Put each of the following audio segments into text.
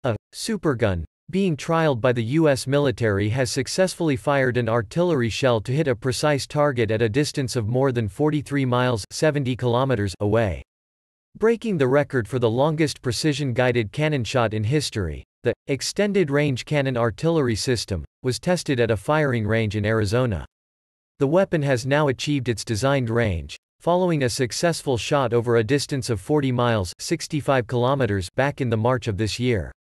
A supergun, being trialed by the U.S. military, has successfully fired an artillery shell to hit a precise target at a distance of more than 43 miles (70 kilometers) away, breaking the record for the longest precision-guided cannon shot in history. The Extended Range Cannon Artillery System was tested at a firing range in Arizona. The weapon has now achieved its designed range, following a successful shot over a distance of 40 miles (65 kilometers) back in the March of this year.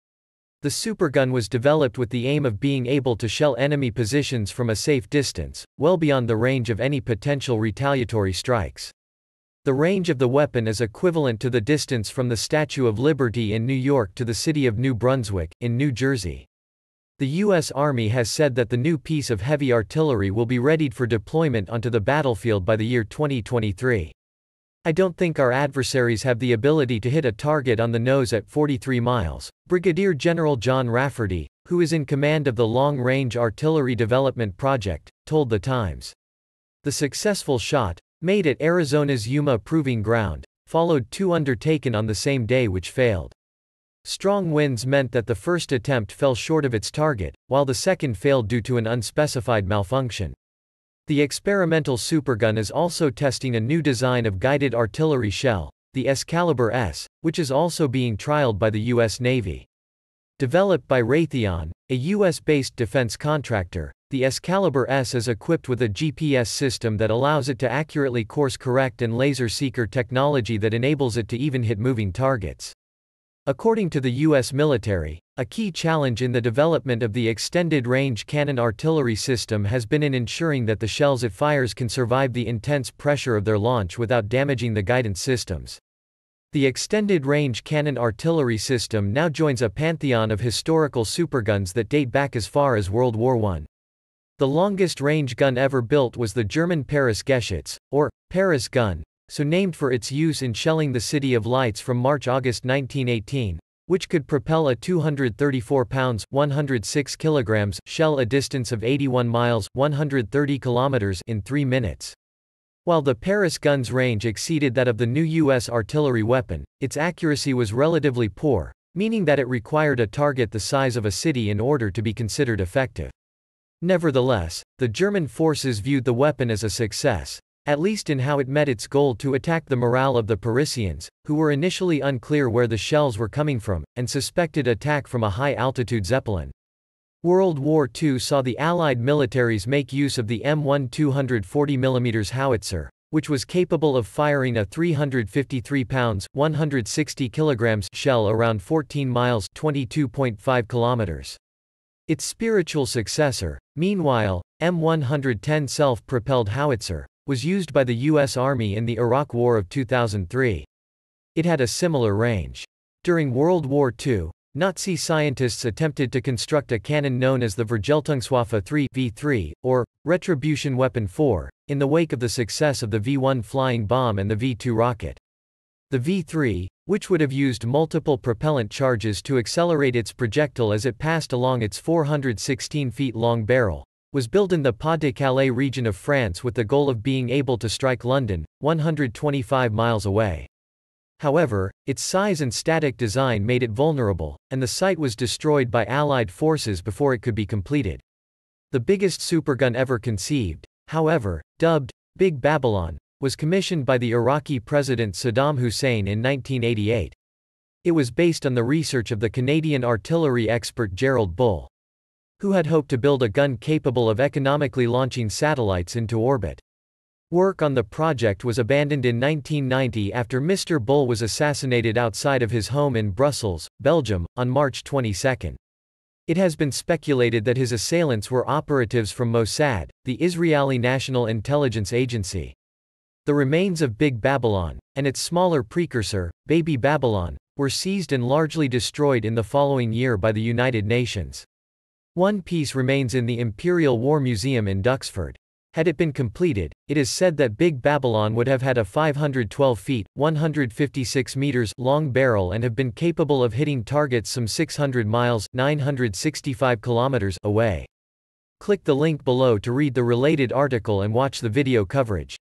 The supergun was developed with the aim of being able to shell enemy positions from a safe distance, well beyond the range of any potential retaliatory strikes. The range of the weapon is equivalent to the distance from the Statue of Liberty in New York to the city of New Brunswick, in New Jersey. The U.S. Army has said that the new piece of heavy artillery will be readied for deployment onto the battlefield by the year 2023. "I don't think our adversaries have the ability to hit a target on the nose at 43 miles, Brigadier General John Rafferty, who is in command of the Long Range Artillery Development Project, told The Times. The successful shot, made at Arizona's Yuma Proving Ground, followed two undertaken on the same day which failed. Strong winds meant that the first attempt fell short of its target, while the second failed due to an unspecified malfunction. The experimental supergun is also testing a new design of guided artillery shell, the Excalibur S, which is also being trialed by the U.S. Navy. Developed by Raytheon, a U.S.-based defense contractor, the Excalibur S is equipped with a GPS system that allows it to accurately course-correct and laser seeker technology that enables it to even hit moving targets. According to the U.S. military, a key challenge in the development of the extended-range cannon artillery system has been in ensuring that the shells it fires can survive the intense pressure of their launch without damaging the guidance systems. The extended-range cannon artillery system now joins a pantheon of historical superguns that date back as far as World War I. The longest-range gun ever built was the German Paris-Geschütz, or Paris gun, so named for its use in shelling the City of Lights from March–August 1918, which could propel a 234 pounds (106 kilograms) shell a distance of 81 miles (130 kilometers) in 3 minutes. While the Paris gun's range exceeded that of the new U.S. artillery weapon, its accuracy was relatively poor, meaning that it required a target the size of a city in order to be considered effective. Nevertheless, the German forces viewed the weapon as a success, at least in how it met its goal to attack the morale of the Parisians, who were initially unclear where the shells were coming from, and suspected attack from a high-altitude Zeppelin. World War II saw the Allied militaries make use of the M1 240mm howitzer, which was capable of firing a 353 pounds (160 kilograms) shell around 14 miles (22.5 kilometers). Its spiritual successor, meanwhile, M110 self-propelled howitzer, was used by the U.S. Army in the Iraq War of 2003. It had a similar range. During World War II, Nazi scientists attempted to construct a cannon known as the Vergeltungswaffe 3 V3, or Retribution Weapon 4, in the wake of the success of the V1 flying bomb and the V2 rocket. The V3, which would have used multiple propellant charges to accelerate its projectile as it passed along its 416 feet long barrel, was built in the Pas-de-Calais region of France with the goal of being able to strike London, 125 miles away. However, its size and static design made it vulnerable, and the site was destroyed by Allied forces before it could be completed. The biggest supergun ever conceived, however, dubbed Big Babylon, was commissioned by the Iraqi President Saddam Hussein in 1988. It was based on the research of the Canadian artillery expert Gerald Bull, who had hoped to build a gun capable of economically launching satellites into orbit. Work on the project was abandoned in 1990 after Mr. Bull was assassinated outside of his home in Brussels, Belgium, on March 22. It has been speculated that his assailants were operatives from Mossad, the Israeli National Intelligence Agency. The remains of Big Babylon, and its smaller precursor, Baby Babylon, were seized and largely destroyed in the following year by the United Nations. One piece remains in the Imperial War Museum in Duxford. Had it been completed, it is said that Big Babylon would have had a 512 feet (156 meters) long barrel and have been capable of hitting targets some 600 miles (965 kilometers) away. Click the link below to read the related article and watch the video coverage.